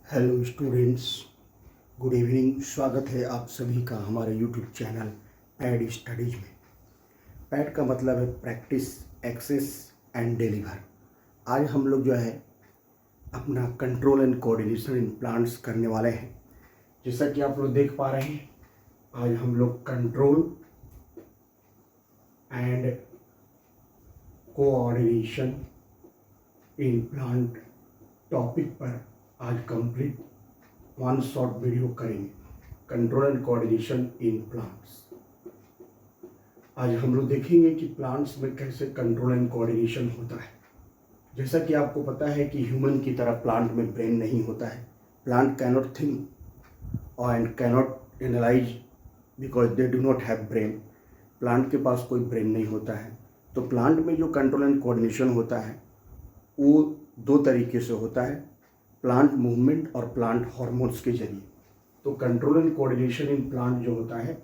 Hello students, good evening. स्वागत है आप सभी का हमारे यूट्यूब चैनल पैड स्टडीज में। पैड का मतलब है प्रैक्टिस, एक्सेस एंड डिलीवर। आज हम लोग जो है अपना control and coordination in plants करने वाले हैं। जैसा कि आप लोग देख पा रहे हैं, आज हम लोग control and coordination in plant topic पर आज कंप्लीट वन शॉर्ट वीडियो करेंगे। Control and coordination in plants. आज हम लोग देखेंगे कि प्लांट्स में कैसे कंट्रोल एंड कोऑर्डिनेशन होता है। जैसा कि आपको पता है कि ह्यूमन की तरह प्लांट में ब्रेन नहीं होता है। प्लांट कैनॉट थिंक और and cannot analyse because they do not have brain. Plant के पास कोई ब्रेन नहीं होता है। तो प्लांट में जो कंट्रोल एंड कोऑर्डिनेशन होता है वो दो तरीके से होता है, प्लांट मूवमेंट और प्लांट हार्मोन्स के जरिए। तो control and coordination in plant जो होता है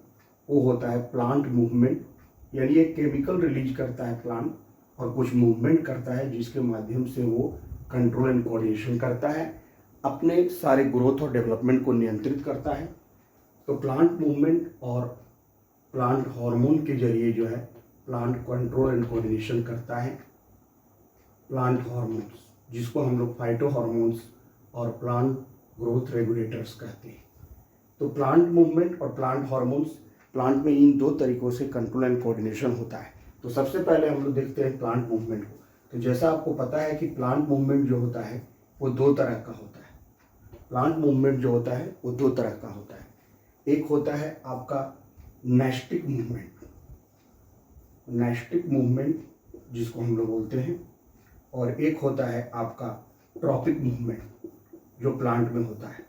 वो होता है प्लांट मूवमेंट, यानी एक केमिकल रिलीज करता है प्लांट और कुछ मूवमेंट करता है जिसके माध्यम से वो कंट्रोल एंड कोऑर्डिनेशन करता है, अपने सारे ग्रोथ और डेवलपमेंट को नियंत्रित करता है। तो प्लांट मूवमेंट और प्लांट हार्मोन के जरिए जो है प्लांट कंट्रोल एंड कोऑर्डिनेशन करता है। प्लांट हार्मोन्स जिसको हम लोग फाइटो हार्मोन्स और प्लांट ग्रोथ रेगुलेटर्स कहते हैं। तो प्लांट मूवमेंट और प्लांट हार्मोन्स, प्लांट में इन दो तरीकों से कंट्रोल एंड कोऑर्डिनेशन होता है। तो सबसे पहले हम लोग देखते हैं प्लांट मूवमेंट को। तो जैसा आपको पता है कि प्लांट मूवमेंट जो होता है वो दो तरह का होता है। प्लांट मूवमेंट जो होता है वो दो तरह का होता है। एक होता है आपका नेस्टिक मूवमेंट, नेस्टिक मूवमेंट जिसको हम लोग बोलते हैं, और एक होता है आपका ट्रॉपिक मूवमेंट जो प्लांट में होता है।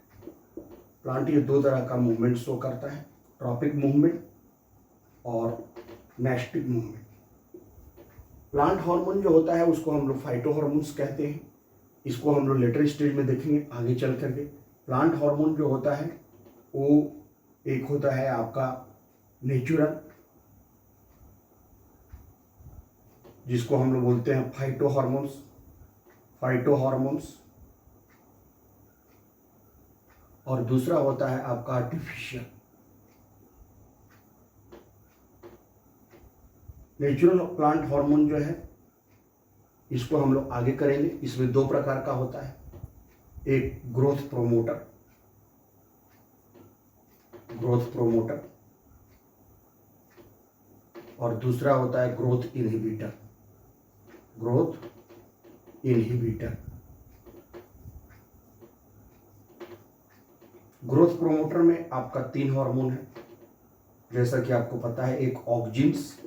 प्लांट ये दो तरह का मूवमेंट शो करता है, ट्रॉपिक मूवमेंट और नेस्टिक मूवमेंट। प्लांट हार्मोन जो होता है उसको हम लोग फाइटो हार्मोन्स कहते हैं। इसको हम लोग लेटर स्टेज में देखेंगे आगे चल करके। प्लांट हार्मोन जो होता है वो एक होता है आपका नेचुरल, जिसको हम लोग बोलते हैं फाइटो हार्मोन्स, फाइटो हार्मोन्स, और दूसरा होता है आपका आर्टिफिशियल। नेचुरल प्लांट हार्मोन जो है इसको हम लोग आगे करेंगे। इसमें दो प्रकार का होता है, एक ग्रोथ प्रोमोटर, ग्रोथ प्रोमोटर, और दूसरा होता है growth inhibitor, growth inhibitor. Growth promoter में आपका तीन हार्मोन है, जैसा कि आपको पता है। एक ऑक्जिन्स,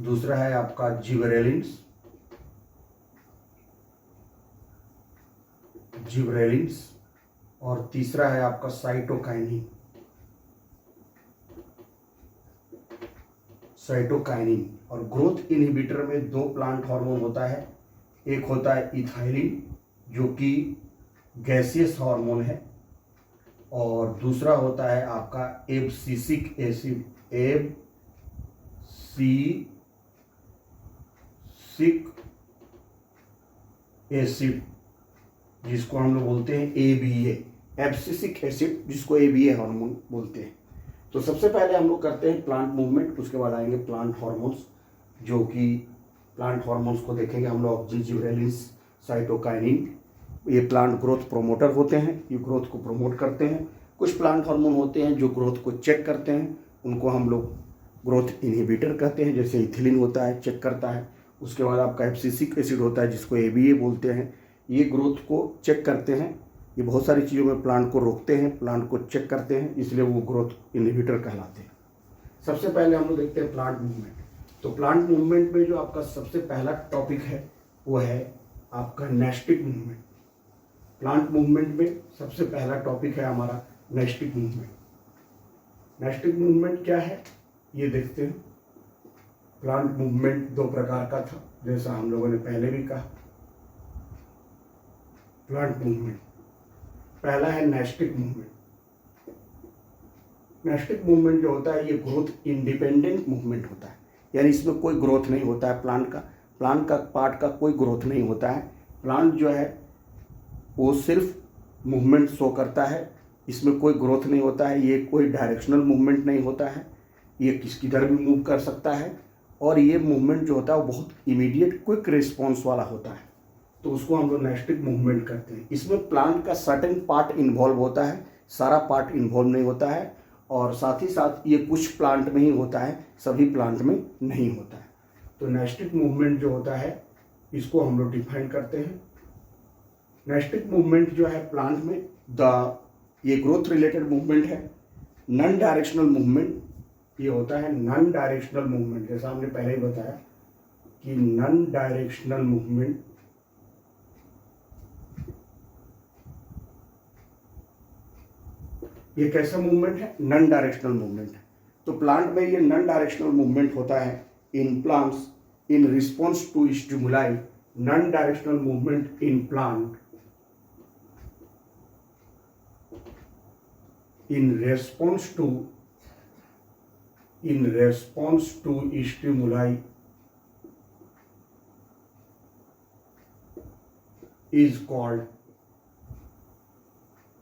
दूसरा है आपका जिबरेलिन्स, जिबरेलिन्स, और तीसरा है आपका साइटोकाइनिन, साइटोकाइनिन। और ग्रोथ इनहिबिटर में दो प्लांट हार्मोन होता है। एक होता है इथाइलिन जो कि गैसियस हार्मोन है, और दूसरा होता है आपका एब्सिसिक एसिड, एब्सिसिक एसिड जिसको हम लोग बोलते हैं ABA, एब्सिसिक एसिड जिसको ABA हार्मोन बोलते हैं। तो सबसे पहले हम लोग करते हैं प्लांट मूवमेंट, उसके बाद आएंगे प्लांट हार्मोन्स, जो कि प्लांट हार्मोन्स को देखेंगे हम लोग। जिबरेलिन्स, साइटोकाइनिन, ये प्लांट ग्रोथ प्रोमोटर होते हैं, ये ग्रोथ को प्रमोट करते हैं। कुछ प्लांट हार्मोन होते हैं जो ग्रोथ को चेक करते हैं, उनको हम लोग ग्रोथ इनहिबिटर कहते हैं, जैसे इथिलीन होता है, चेक करता है। उसके बाद आपका एब्सिसिक एसिड होता है जिसको ABA बोलते हैं, ये ग्रोथ को चेक करते हैं। ये बहुत सारी चीज़ों में प्लांट को रोकते हैं, प्लांट को चेक करते हैं, इसलिए वो ग्रोथ इनहिबिटर कहलाते हैं। सबसे पहले हम लोग देखते हैं प्लांट मूवमेंट। तो प्लांट मूवमेंट में जो आपका सबसे पहला टॉपिक है वो है आपका नेस्टिक मूवमेंट। प्लांट मूवमेंट में सबसे पहला टॉपिक है हमारा नेस्टिक मूवमेंट। नेस्टिक मूवमेंट क्या है ये देखते हैं। प्लांट मूवमेंट दो प्रकार का था, जैसा हम लोगों ने पहले भी कहा। प्लांट मूवमेंट पहला है नेस्टिक मूवमेंट। नेस्टिक मूवमेंट जो होता है ये ग्रोथ इंडिपेंडेंट मूवमेंट होता है, यानी इसमें कोई ग्रोथ नहीं होता है प्लांट का पार्ट का कोई ग्रोथ नहीं होता है। प्लांट जो है वो सिर्फ मूवमेंट शो करता है, इसमें कोई ग्रोथ नहीं होता है, ये कोई डायरेक्शनल मूवमेंट नहीं होता है, ये किधर भी मूव कर सकता है, और ये मूवमेंट जो होता है वो बहुत इमीडिएट क्विक रिस्पॉन्स वाला होता है, तो उसको हम लोग नेस्टिक मूवमेंट करते हैं। इसमें प्लांट का सर्टेन पार्ट इन्वॉल्व होता है, सारा पार्ट इन्वॉल्व नहीं होता है, और साथ ही साथ ये कुछ प्लांट में ही होता है, सभी प्लांट में नहीं होता है। तो नेस्टिक मूवमेंट जो होता है इसको हम लोग डिफाइन करते हैं। नेस्टिक मूवमेंट जो है प्लांट में ये ग्रोथ रिलेटेड मूवमेंट है। नॉन डायरेक्शनल मूवमेंट ये होता है नॉन डायरेक्शनल मूवमेंट, जैसा हमने पहले ही बताया कि नॉन डायरेक्शनल मूवमेंट ये कैसा मूवमेंट है? नॉन डायरेक्शनल मूवमेंट है। तो प्लांट में ये नॉन डायरेक्शनल मूवमेंट होता है in plants in response to stimuli. Non directional movement in plant in response to stimuli is called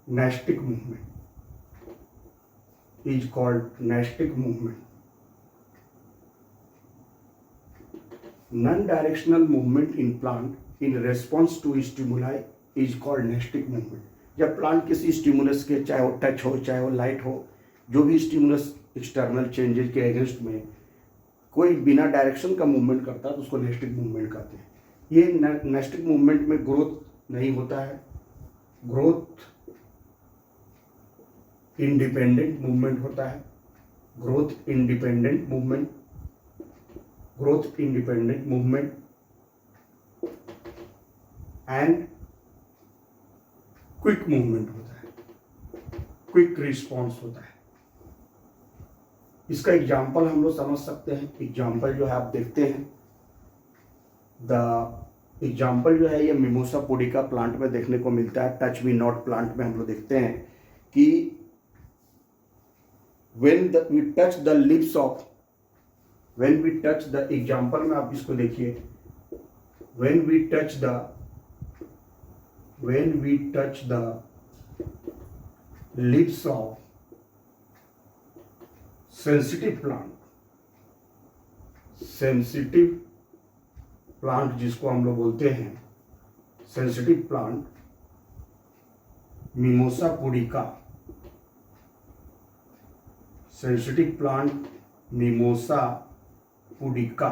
nestic movement. Non-directional movement in plant in response to stimuli is called nestic movement. जब plant किसी stimulus के, चाहे वो touch हो चाहे वो light हो, जो भी स्टिमुलस एक्सटर्नल चेंजेस के अगेंस्ट में कोई बिना डायरेक्शन का मूवमेंट करता है तो उसको नेस्टिक मूवमेंट कहते हैं। ये नेस्टिक मूवमेंट में ग्रोथ नहीं होता है, ग्रोथ इंडिपेंडेंट मूवमेंट होता है, growth independent movement and quick movement होता है, क्विक रिस्पॉन्स होता है। इसका एग्जाम्पल हम लोग समझ सकते हैं। एग्जाम्पल जो है आप देखते हैं, द एग्जाम्पल जो है ये मिमोसा पुडिका प्लांट में देखने को मिलता है। टच मी नॉट प्लांट में हम लोग देखते हैं कि when we touch the lips of, when we touch the, example में आप इसको देखिए, when we touch the lips of sensitive plant जिसको हम लोग बोलते हैं sensitive plant, mimosa pudica, sensitive plant mimosa pudica,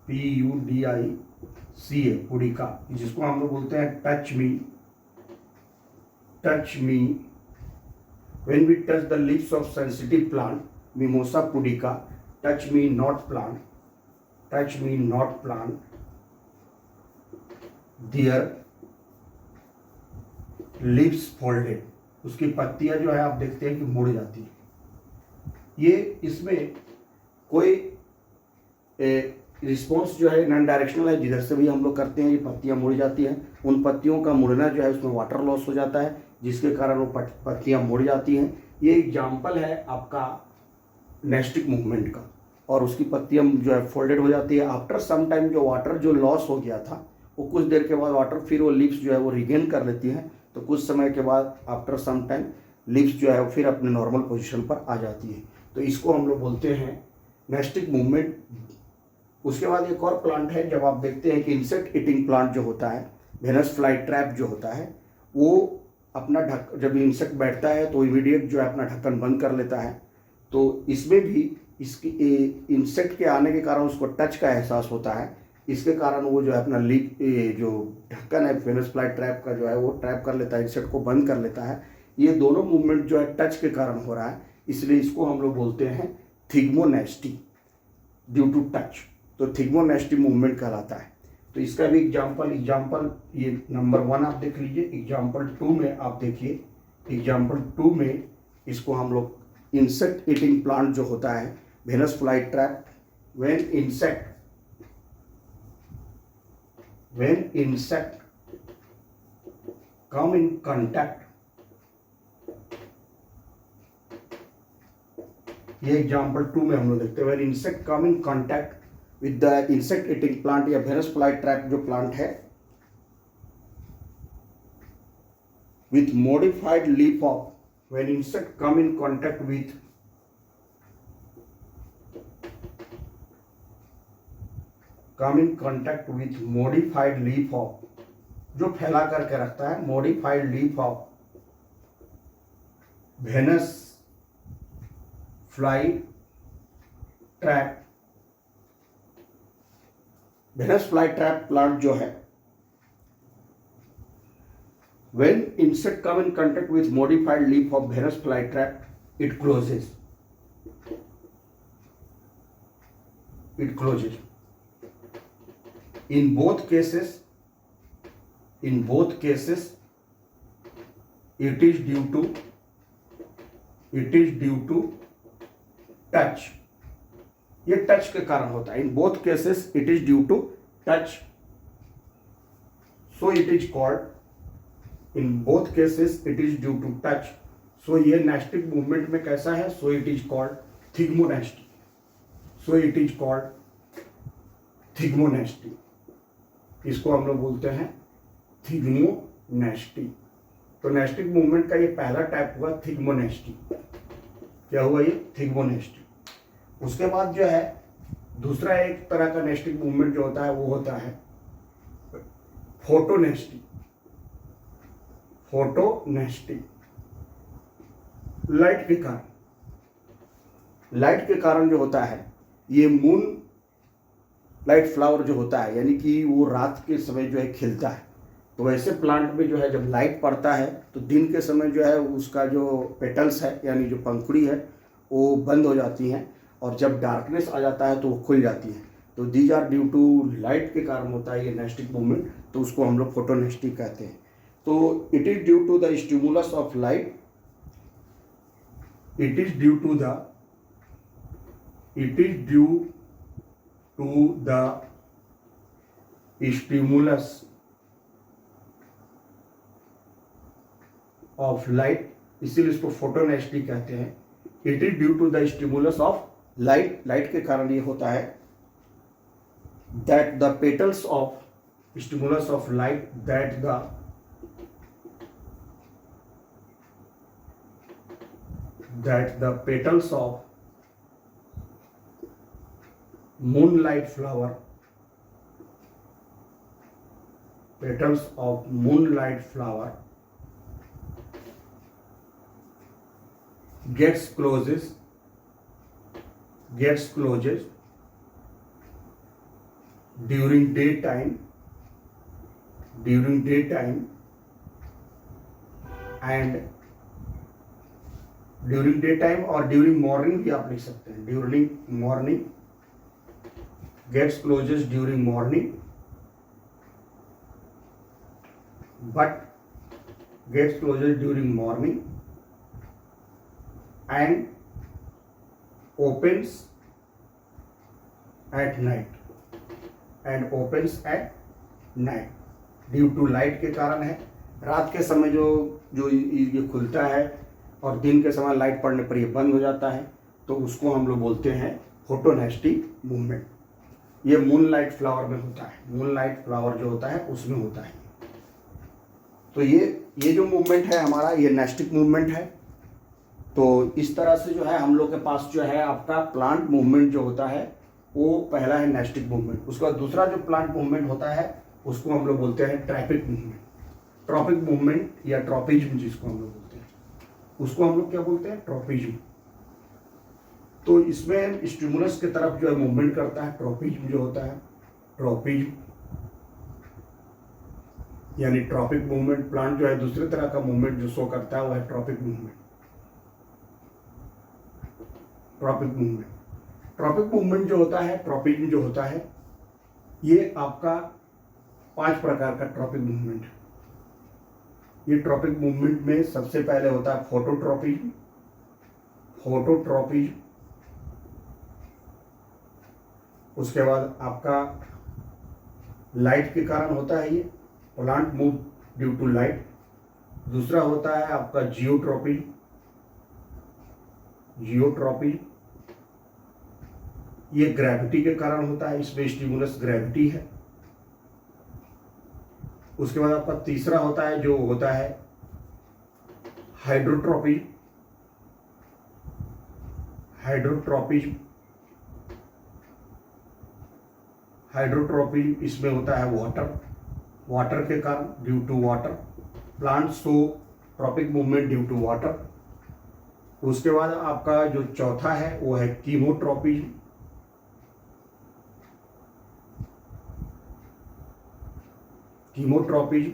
PUDICA pudica, जिसको हम लोग बोलते हैं touch me when we touch the lips of sensitive plant mimosa pudica, touch me not plant, their lips folded, उसकी पत्तियां जो है आप देखते हैं कि मुड़ जाती है। ये इसमें कोई रिस्पॉन्स जो है नॉन डायरेक्शनल है, जिधर से भी हम लोग करते हैं ये पत्तियां मुड़ जाती हैं। उन पत्तियों का मुड़ना जो है उसमें वाटर लॉस हो जाता है, जिसके कारण वो पत्तियां मुड़ जाती हैं। ये एग्जाम्पल है आपका नेस्टिक मूवमेंट का, और उसकी पत्तियां जो है फोल्डेड हो जाती है। आफ्टर सम टाइम जो वाटर जो लॉस हो गया था वो कुछ देर के बाद वाटर फिर वो लिप्स जो है वो रिगेन कर लेती हैं। तो कुछ समय के बाद आफ्टर सम टाइम लिप्स जो है वो फिर अपने नॉर्मल पोजीशन पर आ जाती है। तो इसको हम लोग बोलते हैं नेस्टिक मूवमेंट। उसके बाद एक और प्लांट है, जब आप देखते हैं कि इंसेक्ट ईटिंग प्लांट जो होता है, वेनस फ्लाई ट्रैप जो होता है, वो अपना जब इंसेक्ट बैठता है तो इमीडिएट जो है अपना ढक्कन बंद कर लेता है। तो इसमें भी इसकी इंसेक्ट के आने के कारण उसको टच का एहसास होता है, इसके कारण वो जो है अपना लिप जो ढक्कन है वेनस फ्लाई ट्रैप का जो है वो ट्रैप कर लेता है, इंसेक्ट को बंद कर लेता है। ये दोनों मूवमेंट जो है टच के कारण हो रहा है, इसलिए इसको हम लोग बोलते हैं थिग्मोनेस्टी ड्यू टू टच। तो थिग्मोनेस्टी मूवमेंट कहलाता है। तो इसका भी एग्जाम्पल ये नंबर 1 आप देख लीजिए। एग्जाम्पल 2 में आप देखिए, एग्जाम्पल 2 में इसको हम लोग इंसेक्ट ईटिंग प्लांट जो होता है Venus fly trap, when insect come in contact, ये एग्जाम्पल 2 में हम लोग देखते हैं when insect come in contact with the insect eating plant या वेनस फ्लाई ट्रैप जो प्लांट है, with modified leaf of when insect come in contact with modified leaf of जो फैला करके रखता है modified leaf of Venus fly trap plant जो है when insect come in contact with modified leaf of Venus flytrap, it closes. In both cases, it is due to touch. ये touch के कारण होता है. In both cases, it is due to touch. So it is called. In both cases, it is due to touch. So ये nastic movement में कैसा है? So it is called thigmonasty. इसको हम लोग बोलते हैं थिग्मोनेस्टी. तो नेस्टिक मूवमेंट का ये पहला टाइप हुआ थिग्मोनेस्टी. क्या हुआ ये? थिग्मोनेस्टी. उसके बाद जो है दूसरा एक तरह का नेस्टिक मूवमेंट जो होता है वो होता है फोटोनेस्टी. लाइट के कारण जो होता है ये मून लाइट फ्लावर जो होता है, यानी कि वो रात के समय जो है खिलता है. तो वैसे प्लांट में जो है जब लाइट पड़ता है तो दिन के समय जो है उसका जो पेटल्स है यानी जो पंखुड़ी है वो बंद हो जाती हैं और जब डार्कनेस आ जाता है तो वो खुल जाती है. तो these are due to light के कारण होता है ये नेस्टिक मूवमेंट. तो उसको हम लोग फोटोनेस्टी कहते हैं. तो it is due to the stimulus of light. It is due to the stimulus of light, इसीलिए इसको फोटोनेस्टी कहते हैं. It is due to the stimulus of light. Light के कारण ये होता है that the petals of stimulus of light that the petals of moonlight flower gets closes during daytime and during day time और during morning भी आप लिख सकते हैं. During morning gets closes during morning but gets closes during morning and opens at night. Due to light के कारण है. रात के समय जो ये खुलता है और दिन के समय लाइट पड़ने पर ये बंद हो जाता है. तो उसको हम लोग बोलते हैं फोटोनेस्टी मूवमेंट. ये मूनलाइट फ्लावर में होता है. मूनलाइट फ्लावर जो होता है उसमें होता है. तो ये जो मूवमेंट है हमारा ये नेस्टिक मूवमेंट है. तो इस तरह से जो है हम लोग के पास जो है आपका प्लांट मूवमेंट जो होता है वो पहला है नेस्टिक मूवमेंट. उसके बाद दूसरा जो प्लांट मूवमेंट होता है उसको हम लोग बोलते हैं ट्रॉपिक मूवमेंट या ट्रॉपिज्म जिसको हम लोग बोलते हैं. उसको हम लोग क्या बोलते हैं? ट्रॉपिज्म. तो इसमें स्टिमुलस की तरफ जो है मूवमेंट करता है. ट्रॉपिज्म जो होता है यानी ट्रॉपिक मूवमेंट. प्लांट जो है दूसरे तरह का मूवमेंट जो शो करता है वो है ट्रॉपिक मूवमेंट जो होता है. ट्रॉपिज्म जो होता है ये आपका 5 प्रकार का ट्रॉपिक मूवमेंट है. ये ट्रॉपिक मूवमेंट में सबसे पहले होता है फोटोट्रॉपिज्म. उसके बाद आपका लाइट के कारण होता है ये plant move due to light. दूसरा होता है आपका जियोट्रॉपिज्म. ये ग्रेविटी के कारण होता है. इसमें स्टिमुलस ग्रेविटी है. उसके बाद आपका तीसरा होता है जो होता है हाइड्रोट्रोपिज्म, हाइड्रोट्रोपिज्म, हाइड्रोट्रोपिज्म इसमें होता है वाटर, वाटर के कारण due to water, plants show tropic movement due to water. उसके बाद आपका जो चौथा है वो है कीमोट्रोपिज्म, कीमोट्रोपिज्म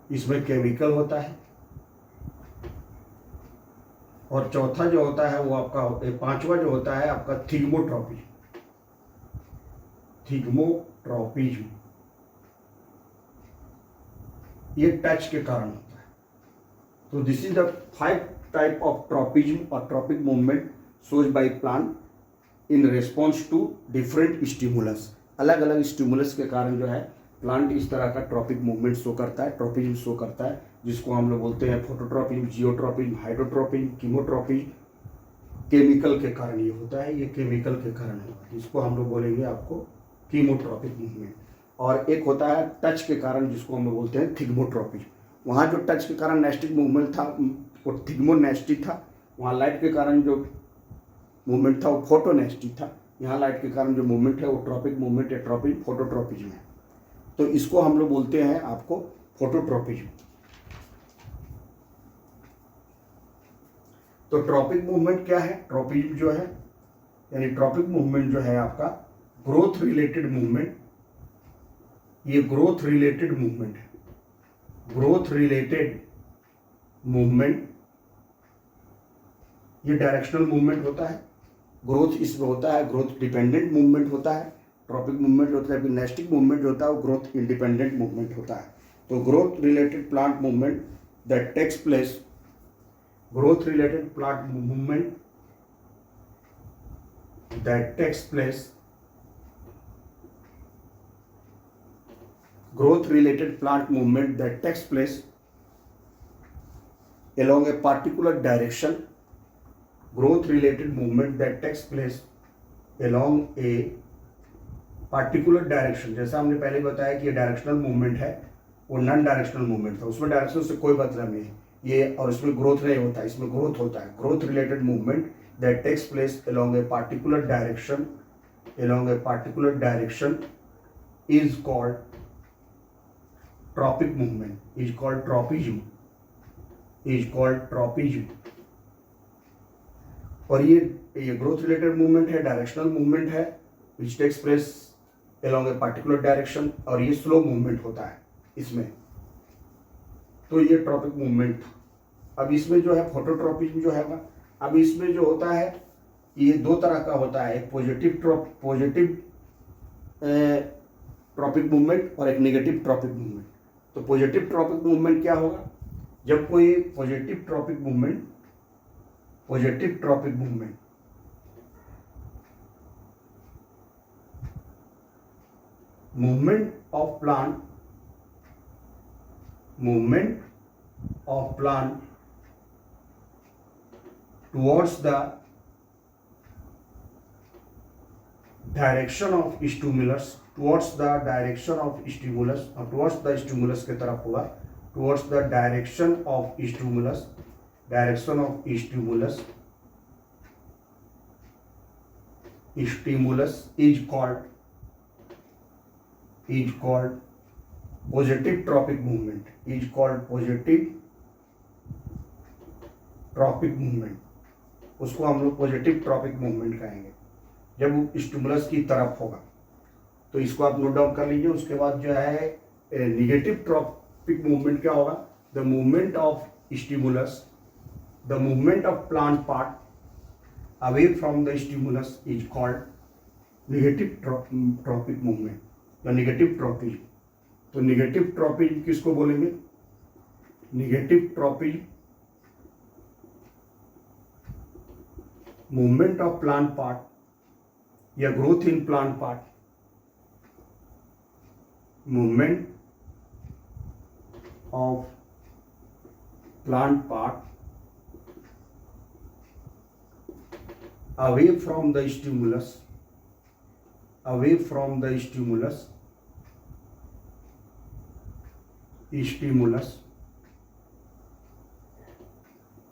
इसमें केमिकल होता है। और चौथा जो होता है वो आपका पांचवा जो होता है आपका थिग्मोट्रोपिज्म, थिग्मोट्रोपिज्म ये टच के कारण होता है। तो this is the 5 type of tropism और tropic movement shows by plant in response to different stimulus. अलग अलग स्टिमुलस के कारण जो है प्लांट इस तरह का ट्रॉपिक मूवमेंट शो करता है, ट्रोपिज्म शो करता है, जिसको हम लोग बोलते हैं phototropism, geotropism, hydrotropism, chemotropism. Chemical के कारण ये होता है, ये केमिकल के कारण होगा, इसको हम लोग बोलेंगे आपको कीमोट्रोपिक मूवमेंट। और एक होता है टच के कारण, जिसको हम लोग बोलते हैं थिग्मोट्रोपिज्म। वहाँ जो टच के कारण नेस्टिक मूवमेंट था वो थिग्मोनेस्टिक था, वहाँ लाइट के कारण जो मूवमेंट था वो फोटोनेस्टिक था। यहाँ लाइट के कारण जो मूवमेंट है वो ट्रॉपिक मूवमेंट या ट्रॉपिक फोटोट्रोपिज्म है। तो इसको हम लोग बोलते हैं आपको फोटोट्रोपिज्म। तो ट्रॉपिक मूवमेंट क्या है? ट्रॉपिज्म जो है यानी ट्रॉपिक मूवमेंट जो है आपका ग्रोथ रिलेटेड मूवमेंट, ये ग्रोथ रिलेटेड मूवमेंट है। ग्रोथ रिलेटेड मूवमेंट ये डायरेक्शनल मूवमेंट होता है, ग्रोथ इसमें होता है, ग्रोथ डिपेंडेंट मूवमेंट होता है। ट्रॉपिक मूवमेंट होता है, नेस्टिक मूवमेंट होता है, वो ग्रोथ इंडिपेंडेंट मूवमेंट होता है। तो growth related plant movement that takes place, growth related plant movement that takes place, growth related plant movement that takes place along a particular direction, growth related movement that takes place along a particular direction। जैसा हमने पहले बताया कि ये directional movement है, वो non directional movement था, उसमें डायरेक्शन से कोई मतलब नहीं है ये, और इसमें ग्रोथ नहीं होता, इसमें ग्रोथ होता है। Growth related movement that takes place along a particular direction, along a particular direction is called tropic movement, is called tropism, is called tropism. और ये ग्रोथ रिलेटेड मूवमेंट है, डायरेक्शनल मूवमेंट है, which takes place along a particular direction, और ये slow movement होता है इसमें। तो ये ट्रॉपिक मूवमेंट था। अब इसमें जो है फोटोट्रोपिज्म जो है ना, अब इसमें जो होता है ये दो तरह का होता है, एक पॉजिटिव ट्रॉपिक मूवमेंट और एक नेगेटिव ट्रॉपिक मूवमेंट। तो पॉजिटिव ट्रॉपिक मूवमेंट क्या होगा? जब कोई positive tropic movement, positive tropic movement movement of plant, movement of plant towards the direction of stimulus, towards the direction of stimulus, और towards the stimulus के तरफ होगा, towards the direction of stimulus, direction of stimulus, stimulus is called positive tropic movement, is called positive tropic movement. उसको हम लोग positive tropic movement कहेंगे जब वो स्टिमुलस की तरफ होगा। तो इसको आप नोट डाउन कर लीजिए। उसके बाद जो है निगेटिव ट्रॉपिक मूवमेंट क्या होगा? The movement of stimulus, the movement of plant part away from the stimulus is called negative tropic movement या निगेटिव ट्रॉपिज्म। तो निगेटिव ट्रॉपिज्म किसको बोलेंगे? Negative tropism movement of plant part या growth in plant part, movement of plant part away from the stimulus, away from the stimulus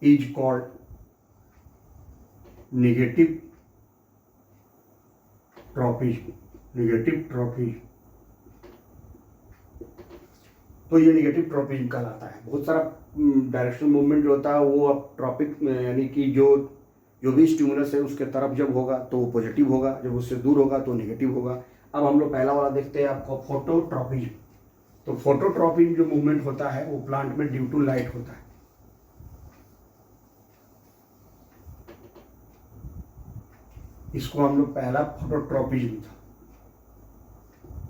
is called negative tropism. Negative tropism, तो ये negative tropism कहलाता है। बहुत सारा directional movement जो होता है वो अब ट्रॉपिक यानी कि जो भी स्टिमुलस है उसके तरफ जब होगा तो वो पॉजिटिव होगा, जब उससे दूर होगा तो नेगेटिव होगा। अब हम लोग पहला वाला देखते हैं आपको फोटोट्रॉपिज्म। तो फोटोट्रॉपिज्म जो मूवमेंट होता है वो प्लांट में ड्यू टू लाइट होता है। इसको हम लोग पहला फोटोट्रॉपिज्म था,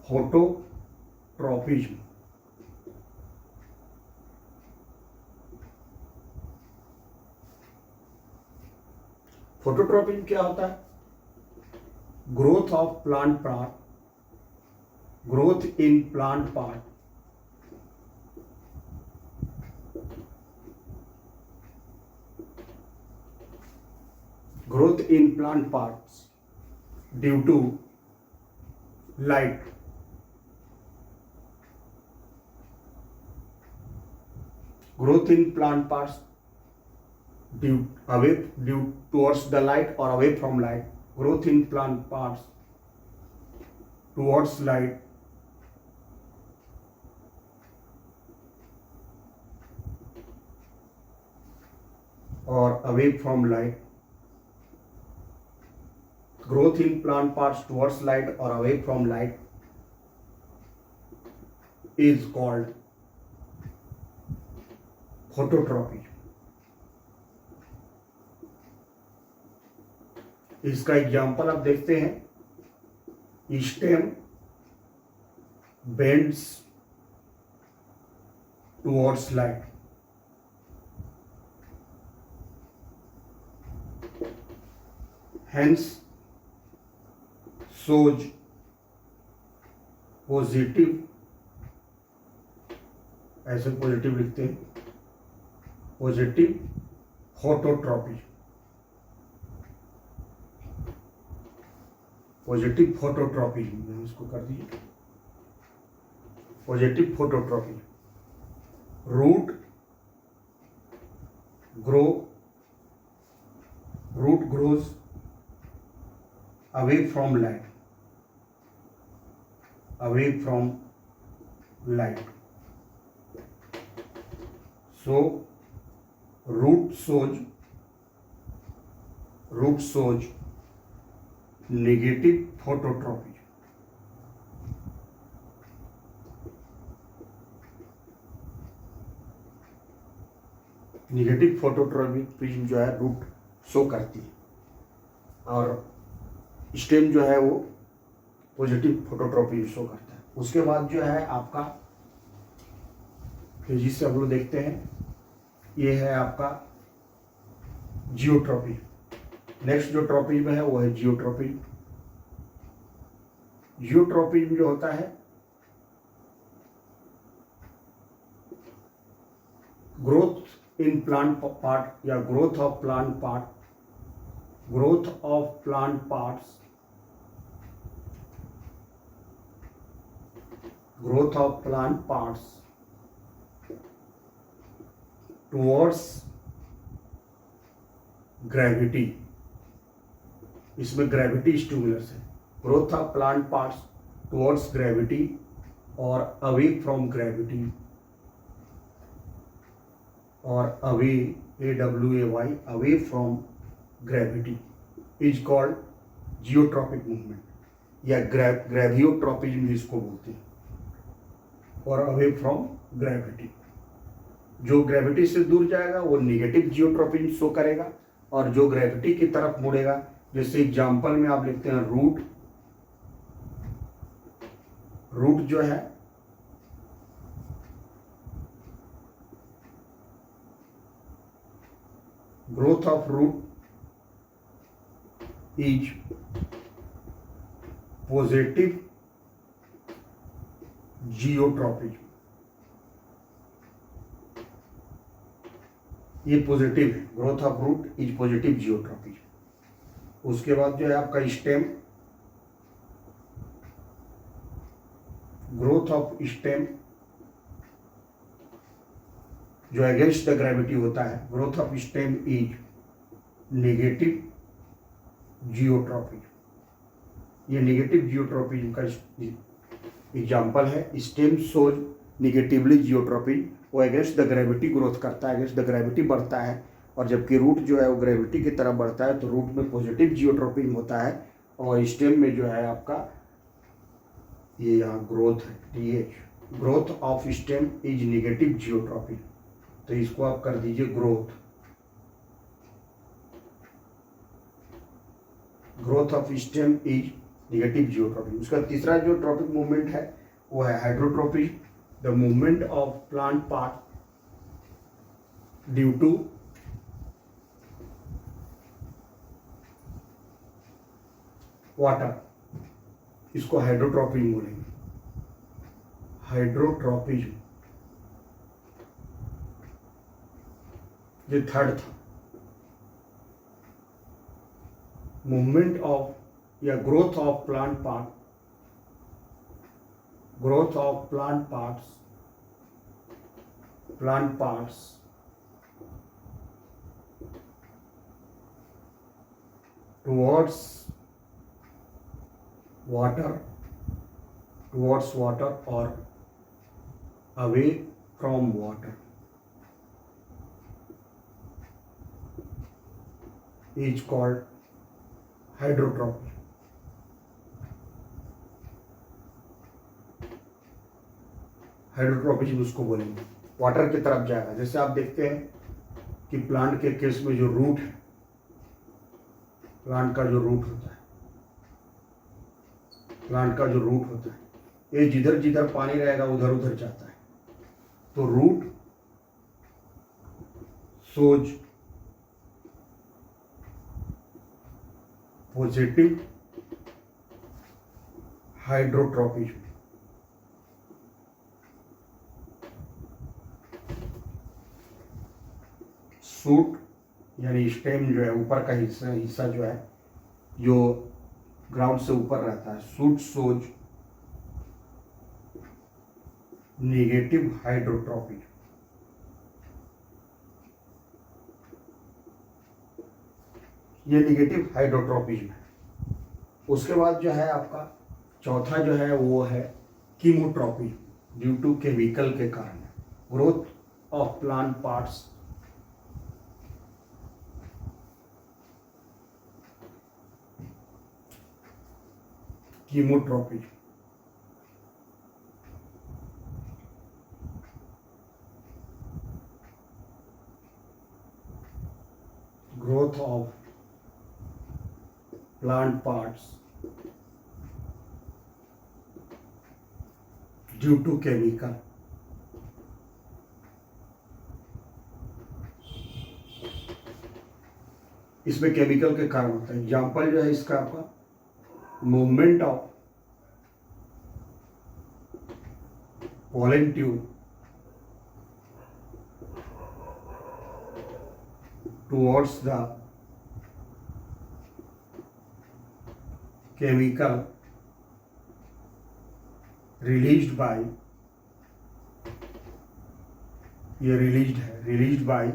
फोटोट्रॉपिज्म। फोटोट्रॉपिज्म क्या होता है? Growth of plant part, growth in plant part, growth in plant parts due to light. Growth in plant parts due towards the light or away from light. Growth in plant parts towards light or away from light. Growth in plant parts towards light or away from light is called phototropy. इसका example आप देखते हैं, stem bends towards light, hence shows positive, ऐसे positive लिखते हैं, positive फोटोट्रॉपी, positive फोटोट्रॉपी में इसको कर दीजिए, positive phototropy. Root grows away from light, away from light. So root shows negative phototropy. Negative phototropism जो है रूट शो करती है, और स्टेम जो है वो पॉजिटिव फोटोट्रॉपी शो करता है। उसके बाद जो है आपका तेजी से हम लोग देखते हैं, ये है आपका जियोट्रॉपी। नेक्स्ट जो ट्रॉपिज्म है वो है जियोट्रॉपिज्म। जियोट्रॉपिज्म जो होता है ग्रोथ इन प्लांट पार्ट या growth of plant part, growth of plant parts, growth of plant parts towards gravity. इसमें ग्रेविटी स्टिमुलस है। Growth of plant parts towards gravity और अवे फ्रॉम ग्रेविटी, और away AWAY away from gravity is called geotropic movement या ग्रेवियोट्रॉपिज्म इसको बोलते हैं, और away from gravity. जो ग्रेविटी से दूर जाएगा वो नेगेटिव जियोट्रॉपिज्म शो करेगा, और जो ग्रेविटी की तरफ मुड़ेगा, जैसे एग्जांपल में आप लिखते हैं रूट जो है growth of root is positive geotropy। ये पॉजिटिव है, growth of root is positive geotropy. उसके बाद जो है आपका स्टेम, ग्रोथ ऑफ स्टेम जो अगेंस्ट द ग्रेविटी होता है, growth of stem is negative geotropism. ये नेगेटिव जियोट्रॉपिज्म का एग्जाम्पल है। स्टेम सोज निगेटिवली जियोट्रॉपिज्म, वो अगेंस्ट द ग्रेविटी ग्रोथ करता है, अगेंस्ट द ग्रेविटी बढ़ता है, और जबकि रूट जो है वो ग्रेविटी की तरफ बढ़ता है, तो रूट में पॉजिटिव जियोट्रॉपिज्म होता है, और स्टेम में जो है आपका ये यहाँ ग्रोथ है TH, growth of stem is negative geotropism. तो इसको आप कर दीजिए growth, growth of stem is negative geotropism. उसका तीसरा जो ट्रॉपिक मूवमेंट है वो है hydrotropism, the movement of plant part due to water, इसको हाइड्रोट्रोपिज्म बोलेंगे। हाइड्रोट्रोपिज्म ये थर्ड था। मूवमेंट ऑफ या growth of plant part, growth of plant parts towards water or away from water is called hydrotropism. Hydrotropism उसको बोलेंगे, water की तरफ जाएगा। जैसे आप देखते हैं कि प्लांट के केस में जो रूट है, प्लांट का जो रूट होता है, ये जिधर जिधर पानी रहेगा उधर उधर जाता है, तो रूट सोज पॉजिटिव हाइड्रोट्रोपिज्म। सूट यानी स्टेम जो है, ऊपर का हिस्सा जो है, जो ग्राउंड से ऊपर रहता है, सूट सोज नेगेटिव हाइड्रोट्रोपिज्म। ये नेगेटिव हाइड्रोट्रोपिज्म है। उसके बाद जो है आपका चौथा जो है वो है कीमोट्रोपिज्म, ड्यू टू केमिकल के कारण, growth of plant parts chemotropism. Growth of plant parts due to chemical। इसमें केमिकल के कारण होता है। एग्जाम्पल जो है इसका आपका movement of pollen tube towards the chemical released by, ये released by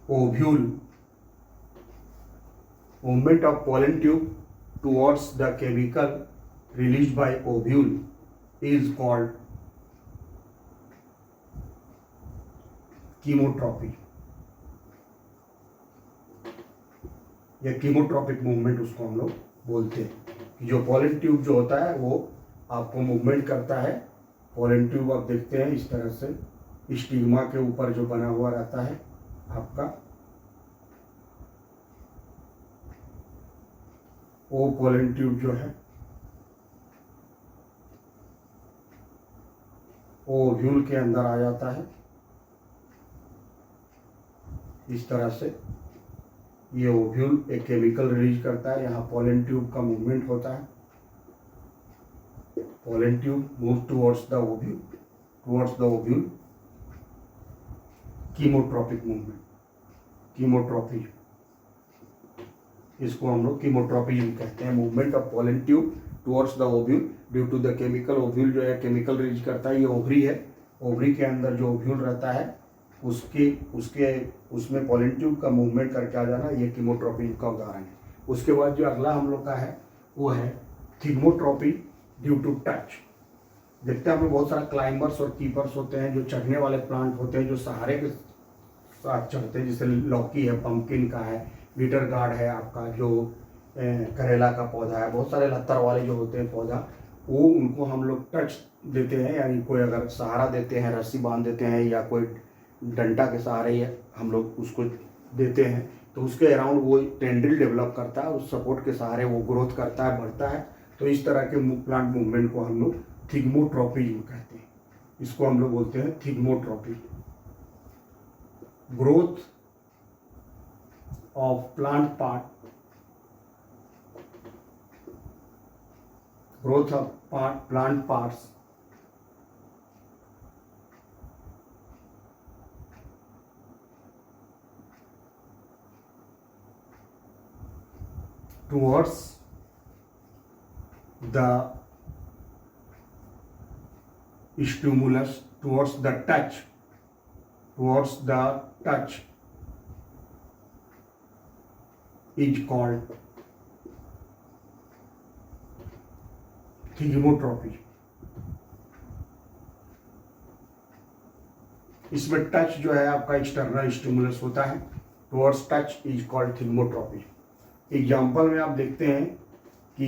ovule, movement of pollen tube towards the chemical released by ovule is called chemotropy। या कीमोट्रॉपिक मूवमेंट उसको हम लोग बोलते हैं, कि जो पॉलन ट्यूब जो होता है वो आपको मूवमेंट करता है। पॉलन ट्यूब आप देखते हैं इस तरह से स्टिग्मा के ऊपर जो बना हुआ रहता है आपका, वो पॉलन ट्यूब जो है वो ओव्यूल के अंदर आ जाता है इस तरह से। ये ओव्यूल एक केमिकल रिलीज करता है, यहाँ पॉलन ट्यूब का मूवमेंट होता है। Pollen tube move towards the ovule, chemotropic movement, chemotropism, इसको हम लोग कीमोट्रोपिज्म कहते हैं। Movement of pollen tube towards the ovule due to the chemical. Ovule जो है केमिकल रिलीज करता है, ये ओवरी है, ओवरी के अंदर जो ओव्यूल रहता है उसके उसके उसमें पॉलन ट्यूब का मूवमेंट करके आ जाना, ये कीमोट्रॉपी का उदाहरण है। उसके बाद जो अगला हम लोग का है वो है थिग्मोट्रॉपी ड्यू टू टच। देखते हैं, हमें बहुत सारा क्लाइंबर्स और कीपर्स होते हैं जो चढ़ने वाले प्लांट होते हैं, जो सहारे के साथ चढ़ते हैं, जैसे लौकी है, पंपकिन का है, बीटर गार्ड है, आपका जो करेला का पौधा है, बहुत सारे लत्तर वाले जो होते हैं पौधा, वो उनको हम लोग टच देते हैं, यानी कोई अगर सहारा देते हैं, रस्सी बांध देते हैं या कोई डंडा के सहारे हम लोग उसको देते हैं, तो उसके अराउंड वो टेंड्रिल डेवलप करता है, उस सपोर्ट के सहारे वो ग्रोथ करता है, बढ़ता है। तो इस तरह के प्लांट मूवमेंट को हम लोग थिग्मोट्रॉपी कहते हैं। इसको हम लोग बोलते हैं thigmotropy. Growth of plant part, growth of plant parts towards the stimulus, towards the touch is called thigmotropy. इसमें टच जो है आपका एक्सटर्नल स्टिमुलस होता है, towards touch is called thigmotropy. Example में आप देखते हैं कि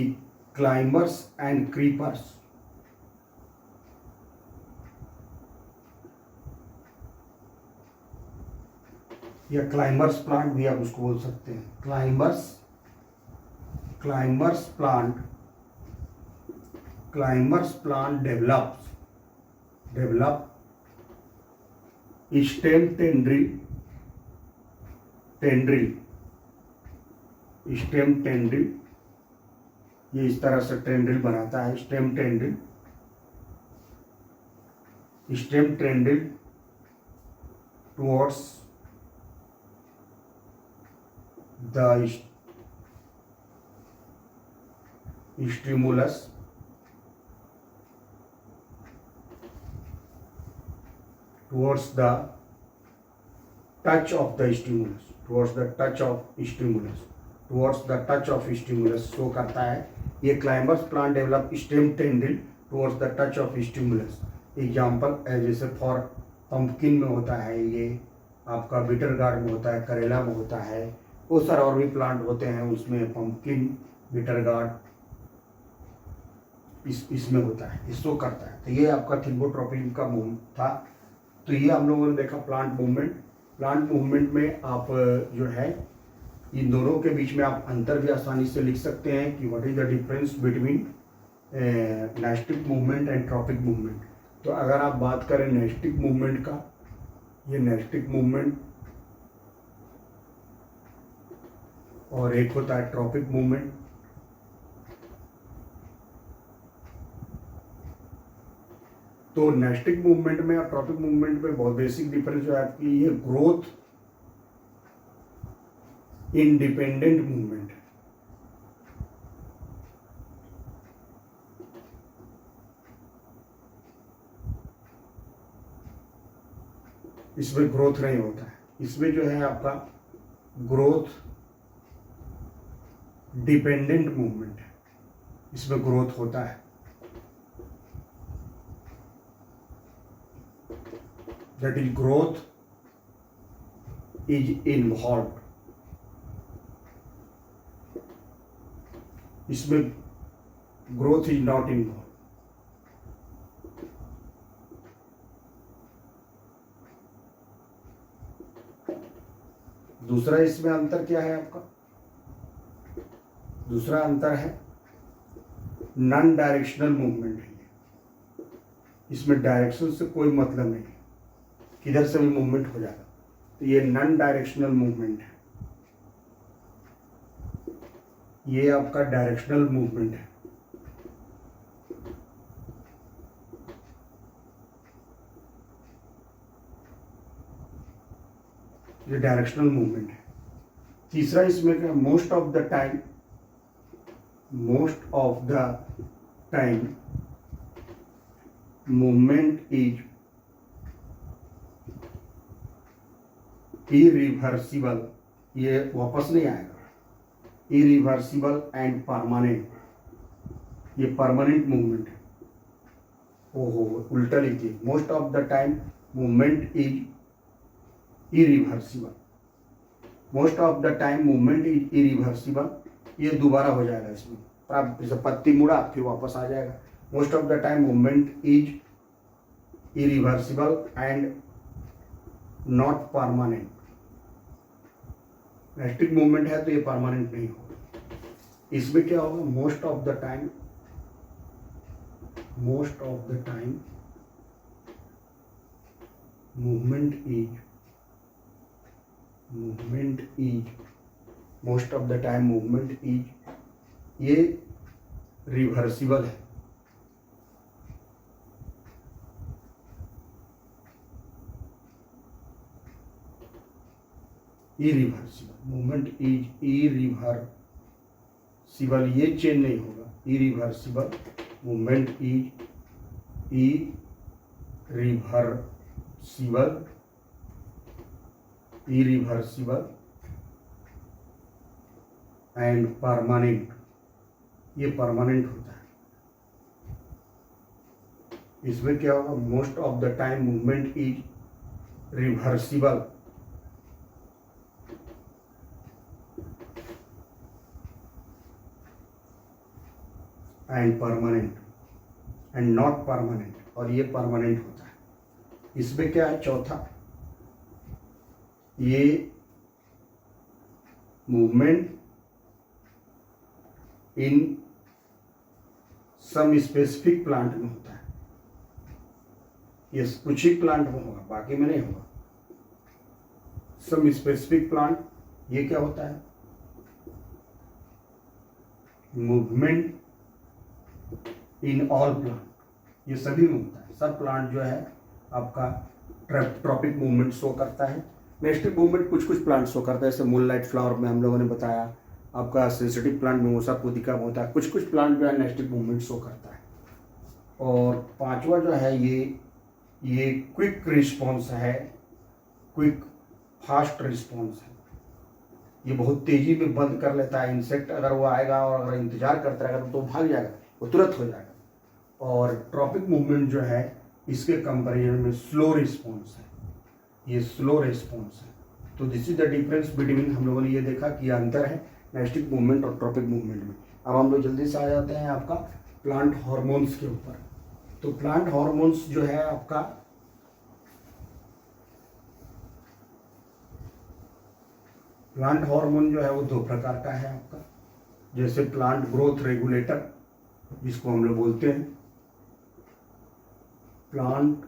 क्लाइंबर्स एंड क्रीपर्स, या क्लाइंबर्स प्लांट भी आप उसको बोल सकते हैं। Climbers plant develop stem tendril, ये इस तरह से टेंड्रिल बनाता है, stem tendril towards the stimulus, towards the touch of stimulus show करता है। ये climbers plant develop stem tendril towards the touch of stimulus. Example जैसे फॉर पंपकिन में होता है, ये आपका बीटर गार्ड में होता है, करेला में होता है, वो सारे और भी प्लांट होते हैं, उसमें पंपकिन, बीटर गार्ड इसमें होता है, ये शो करता है। तो ये आपका थिग्मोट्रॉपी का मूवमेंट था। तो ये हम लोगों ने देखा प्लांट मूवमेंट में आप जो है इन दोनों के बीच में आप अंतर भी आसानी से लिख सकते हैं कि what is the difference between nastic movement and tropic movement. तो अगर आप बात करें नाइस्टिक मूवमेंट का, ये नाइस्टिक मूवमेंट और एक होता है ट्रॉपिक मूवमेंट। तो नाइस्टिक मूवमेंट में और ट्रॉपिक मूवमेंट में बहुत बेसिक डिफरेंस जो है आपकी, ये ग्रोथ इंडिपेंडेंट मूवमेंट है। इसमें ग्रोथ नहीं होता है, इसमें जो है आपका ग्रोथ डिपेंडेंट मूवमेंट है, इसमें ग्रोथ होता है। That is growth is involved, इसमें ग्रोथ इज नॉट इन्वॉल्व। दूसरा इसमें अंतर क्या है आपका, दूसरा अंतर है नॉन डायरेक्शनल मूवमेंट है। इसमें डायरेक्शन से कोई मतलब नहीं, किधर से भी मूवमेंट हो जाएगा। तो ये नॉन डायरेक्शनल मूवमेंट है, ये आपका डायरेक्शनल मूवमेंट है। ये डायरेक्शनल मूवमेंट है। तीसरा इसमें क्या, most of the time movement is irreversible, ये वापस नहीं आएगा। इरिवर्सिबल एंड परमानेंट, ये परमानेंट मूवमेंट है। ओहो, उल्टा लिखिए, most of the time movement is irreversible. Most of the time movement is irreversible, ये दोबारा हो जाएगा इसमें, आप जैसे पत्ती मुड़ा फिर वापस आ जाएगा। Most of the time movement is irreversible and not permanent. Elastic movement है तो ये परमानेंट नहीं होगा। इसमें क्या होगा, most of the time movement is most of the time movement is, ये रिवर्सिबल है। इरिवर्सिबल मूवमेंट इज इरिवर्सिबल, ये चेंज नहीं होगा। Irreversible movement is irreversible and permanent, ये परमानेंट होता है। इसमें क्या होगा, most of the time movement is reversible and permanent and not permanent, और ये परमानेंट होता है। इसमें क्या है, चौथा, ये movement in some specific plant में होता है। ये कुछ ही प्लांट में होगा, बाकी में नहीं होगा। सम स्पेसिफिक प्लांट, ये क्या होता है, मूवमेंट इन ऑल प्लांट, ये सभी में होता है। सब प्लांट जो है आपका ट्रॉपिक मूवमेंट शो करता है। नेस्टिक मूवमेंट कुछ कुछ प्लांट शो करता है, जैसे मूनलाइट फ्लावर में हम लोगों ने बताया, आपका सेंसिटिव प्लांट मिमोसा पुदिका में होता है। कुछ कुछ प्लांट जो है नेस्टिक मूवमेंट शो करता है। और पांचवा जो है ये क्विक रिस्पॉन्स है, क्विक फास्ट रिस्पॉन्स है। ये बहुत तेजी में बंद कर लेता है। इंसेक्ट अगर वो आएगा और अगर इंतजार करता रहेगा तो भाग जाएगा, वो तुरंत हो जाएगा। और ट्रॉपिक मूवमेंट जो है इसके कंपैरिजन में स्लो रिस्पॉन्स है, ये स्लो रिस्पॉन्स है। तो this is the difference between, हम लोगों ने ये देखा कि अंतर है नेस्टिक मूवमेंट और ट्रॉपिक मूवमेंट में। अब हम लोग जल्दी से आ जाते हैं आपका प्लांट हार्मोन्स के ऊपर। तो प्लांट हार्मोन्स जो है आपका, प्लांट हार्मोन जो है वो दो प्रकार का है आपका। जैसे प्लांट ग्रोथ रेगुलेटर, जिसको हम लोग बोलते हैं plant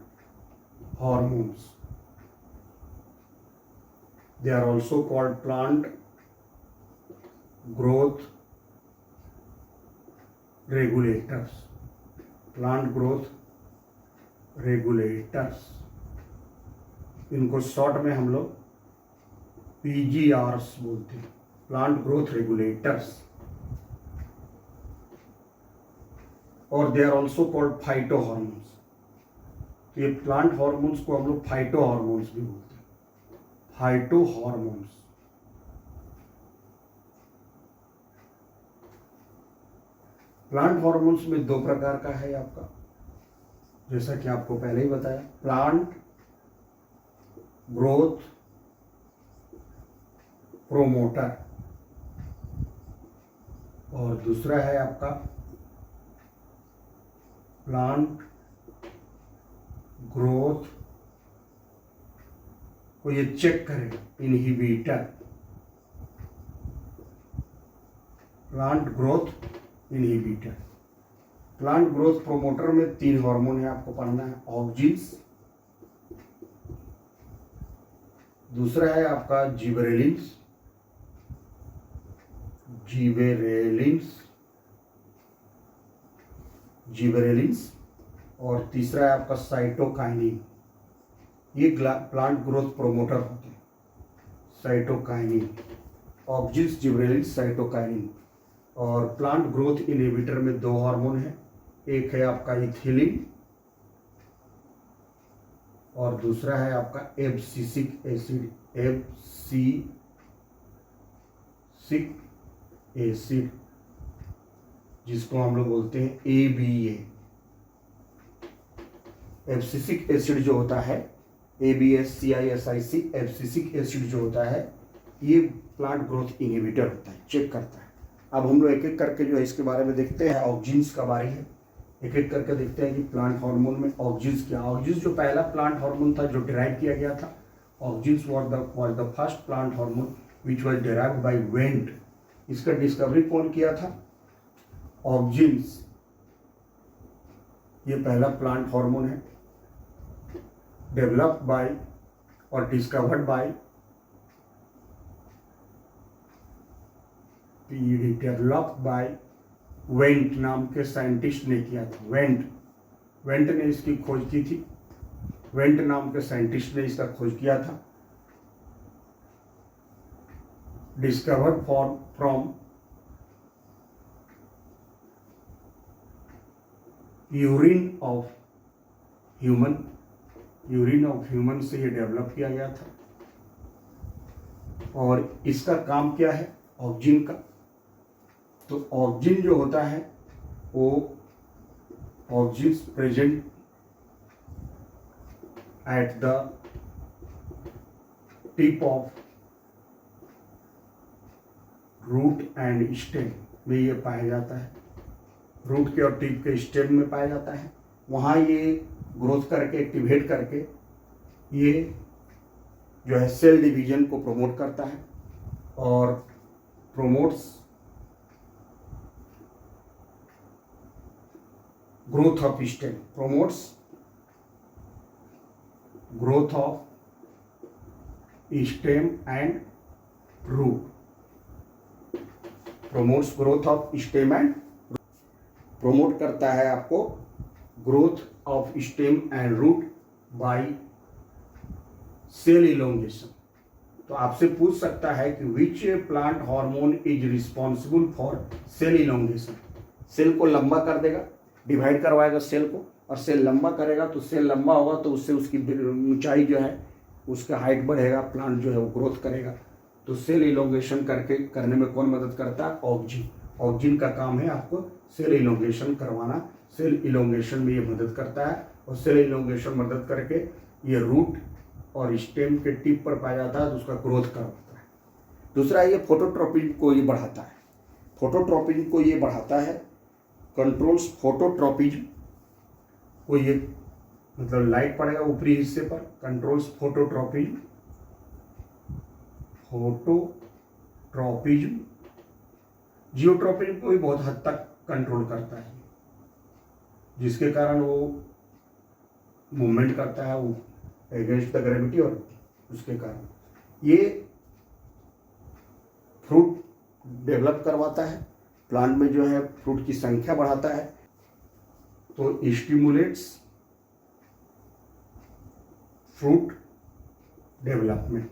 hormones, they are also called plant growth regulators, plant growth regulators। इनको शॉर्ट में हम लोग PGRs बोलते हैं, प्लांट ग्रोथ रेगुलेटर्स। और they are also called phyto hormones. ये प्लांट हार्मोन्स को हम लोग फाइटो हार्मोन्स भी बोलते हैं, फाइटो हार्मोन्स। प्लांट हार्मोन्स में दो प्रकार का है आपका, जैसा कि आपको पहले ही बताया, प्लांट ग्रोथ प्रोमोटर, और दूसरा है आपका प्लांट ग्रोथ को ये चेक करेगा, inhibitor. Plant growth inhibitor. Plant growth promoter में 3 हार्मोन है, आपको पढ़ना है। ऑक्जिन्स, दूसरा है आपका जिबरेलिन्स, जिबरेलिन्स, और तीसरा है आपका साइटोकाइनिन। ये प्लांट ग्रोथ प्रोमोटर होते हैं, साइटोकाइनिन, ऑक्जिन्स, जिबरेलिन्स, साइटोकाइनिन। और प्लांट ग्रोथ इनहिबिटर में 2 हार्मोन है, एक है आपका इथिलीन और दूसरा है आपका एब्सिसिक एसिड, जिसको हम लोग बोलते हैं ABA। एब्सिसिक एसिड जो होता है ABSCISIC, एब्सिसिक एसिड जो होता है ये प्लांट ग्रोथ इनहिबिटर होता है, चेक करता है। अब हम लोग एक एक करके जो है इसके बारे में देखते हैं। ऑक्जिन्स का बारे है, एक एक करके देखते हैं कि प्लांट हार्मोन में ऑक्जिन्स क्या। ऑक्जिन्स जो पहला प्लांट हार्मोन था जो डिराइव किया गया था, auxins was the first plant hormone which was derived by Went. इसका डिस्कवरी कौन किया था? ऑक्जिन्स, ये पहला प्लांट हार्मोन है, डेवलप्ड बाय और discovered by developed by Went नाम के साइंटिस्ट ने किया था। वेंट ने इसकी खोज की थी, वेंट नाम के साइंटिस्ट ने इसका खोज किया था। Discovered from urine of human से ये डेवलप किया गया था। और इसका काम क्या है ऑक्जिन का? तो ऑक्जिन जो होता है वो auxins present at the tip of root and stem में ये पाया जाता है। रूट के और टिप के स्टेम में पाया जाता है। वहाँ ये ग्रोथ करके एक्टिवेट करके ये जो है सेल डिवीजन को प्रमोट करता है और promotes growth of stem, promotes growth of stem and root, promotes growth of stem and promote करता है आपको growth of stem and root by cell elongation। तो आपसे पूछ सकता है कि which plant hormone is responsible for cell elongation. Cell को लंबा कर देगा, डिवाइड करवाएगा सेल को, और सेल लंबा करेगा तो सेल लंबा होगा तो उससे उसकी ऊंचाई जो है उसका हाइट बढ़ेगा, प्लांट जो है वो ग्रोथ करेगा। तो सेल इलोंगेशन करने में कौन मदद करता है? ऑक्जिन। ऑक्जिन का काम है आपको सेल इलोंगेशन करवाना। सेल इलोंगेशन में ये मदद करता है और सेल इलोंगेशन मदद करके ये रूट और स्टेम के टिप पर पाया जाता है तो उसका ग्रोथ करवाता है। दूसरा ये फोटोट्रॉपिज्म को ये बढ़ाता है। फोटोट्रॉपिज्म को ये बढ़ाता है, कंट्रोल्स फोटोट्रॉपिज्म को ये मतलब लाइट पड़ेगा ऊपरी हिस्से पर, कंट्रोल्स फोटोट्रॉपिज्म। जियोट्रॉपिज्म को भी बहुत हद तक कंट्रोल करता है, जिसके कारण वो मूवमेंट करता है वो अगेंस्ट द ग्रेविटी, और उसके कारण ये फ्रूट डेवलप करवाता है, प्लांट में जो है फ्रूट की संख्या बढ़ाता है। तो स्टिमुलेट्स फ्रूट डेवलपमेंट,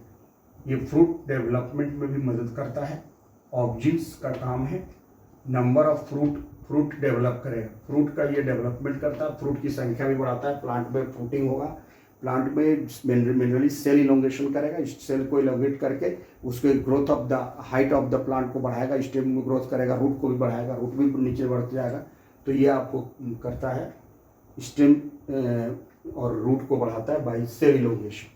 ये फ्रूट डेवलपमेंट में भी मदद करता है। ऑक्जिन्स का काम है नंबर ऑफ फ्रूट डेवलप करेगा, फ्रूट का ये डेवलपमेंट करता है, फ्रूट की संख्या भी बढ़ाता है, प्लांट में फ्रूटिंग होगा, प्लांट में मिनरली सेल इलोंगेशन करेगा, इस सेल को इलोंगेट करके उसके growth of the height of the plant को बढ़ाएगा, स्टेम में ग्रोथ करेगा, रूट को भी बढ़ाएगा, रूट भी नीचे बढ़ते जाएगा। तो ये आपको करता है स्टेम और रूट को बढ़ाता है बाय सेल इलोंगेशन।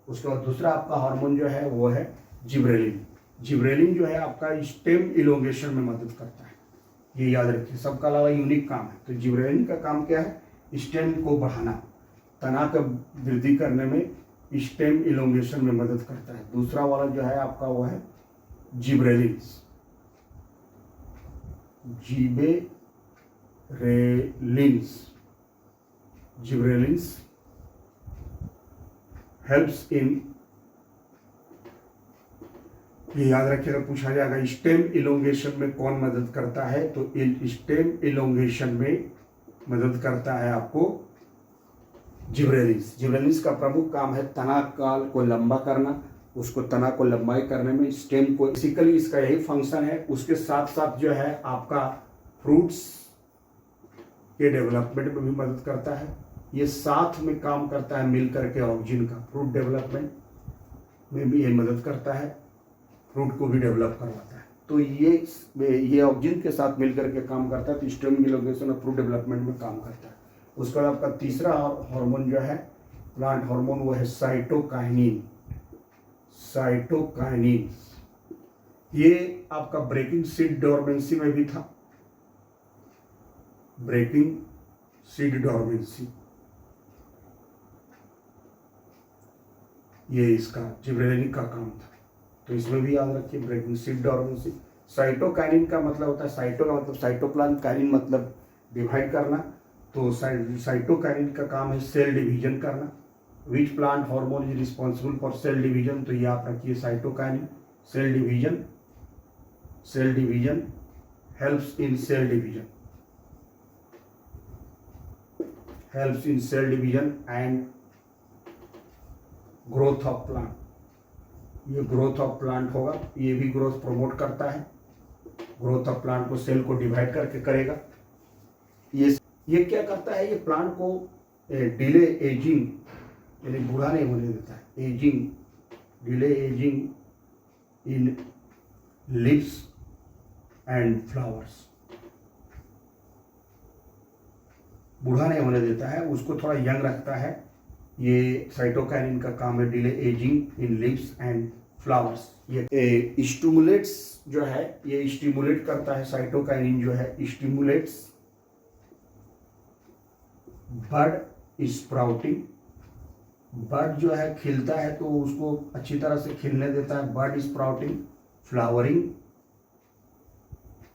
उसके बाद दूसरा आपका हार्मोन जो है वो है जिब्रेलिन। जिब्रेलिन जो है आपका स्टेम इलोंगेशन में मदद करता है, ये याद रखिए, सबका अलावा यूनिक काम है। तो जिब्रेलिन का काम क्या है? स्टेम को बढ़ाना, तना का वृद्धि करने में स्टेम इलोंगेशन में मदद करता है। दूसरा वाला जो है आपका वो है जिब्रेलिन्स। जिब्रेलिन्स हेल्प्स इन, ये याद रखिएगा, पूछा जाएगा स्टेम इलोंगेशन में कौन मदद करता है? तो स्टेम इलोंगेशन में मदद करता है आपको जिब्रेलिन्स। जिब्रेलिन्स का प्रमुख काम है तना काल को लंबा करना, उसको तना को लंबाई करने में, स्टेम को, बेसिकली इसका यही फंक्शन है। उसके साथ साथ जो है आपका फ्रूट्स के डेवलपमेंट में भी मदद करता है। ये साथ में काम करता है मिल करके ऑक्सिन का। फ्रूट डेवलपमेंट में भी ये मदद करता है, फ्रूट को भी डेवलप करवाता है। तो ये ऑक्सिन के साथ मिल करके काम करता है, तो स्टिमुलेशन और फ्रूट डेवलपमेंट में काम करता है। उसके बाद आपका तीसरा हार्मोन जो है प्लांट हार्मोन, वो है साइटोकाइनिन। साइटोकाइनिन ये आपका ब्रेकिंग सीड डोरमेंसी में भी था। ब्रेकिंग सीड डोरमेंसी ये इसका जिब्रेलिक का काम था, तो इसमें भी याद रखिए ब्रेकिंग सीड डोरमेंसी। साइटोकाइनिन का मतलब होता है, साइटो का मतलब साइटोप्लाज्म, काइनिन मतलब डिवाइड करना। तो साइटोकाइनिन का काम है सेल डिवीजन करना। Which plant hormone is responsible for cell division, तो ये आप रखिए cytokinin. Cell division, cell division helps in cell division, helps in cell division and growth of plant. ये ग्रोथ ऑफ प्लांट होगा, ये भी ग्रोथ प्रमोट करता है। ग्रोथ ऑफ प्लांट को सेल को डिवाइड करके करेगा। ये क्या करता है, ये प्लांट को डिले एजिंग यानी बूढ़ा नहीं होने देता है। Ageing, delay ageing in leaves and flowers, बूढ़ा नहीं होने देता है, उसको थोड़ा यंग रखता है। ये साइटोकाइनिन का काम है, delay ageing in leaves and flowers. ये स्टिमुलेट्स जो है, ये स्टिमुलेट करता है। साइटोकाइनिन जो है स्टिमुलेट्स बर्ड स्प्राउटिंग। बर्ड जो है खिलता है तो उसको अच्छी तरह से खिलने देता है। बर्ड स्प्राउटिंग, फ्लावरिंग,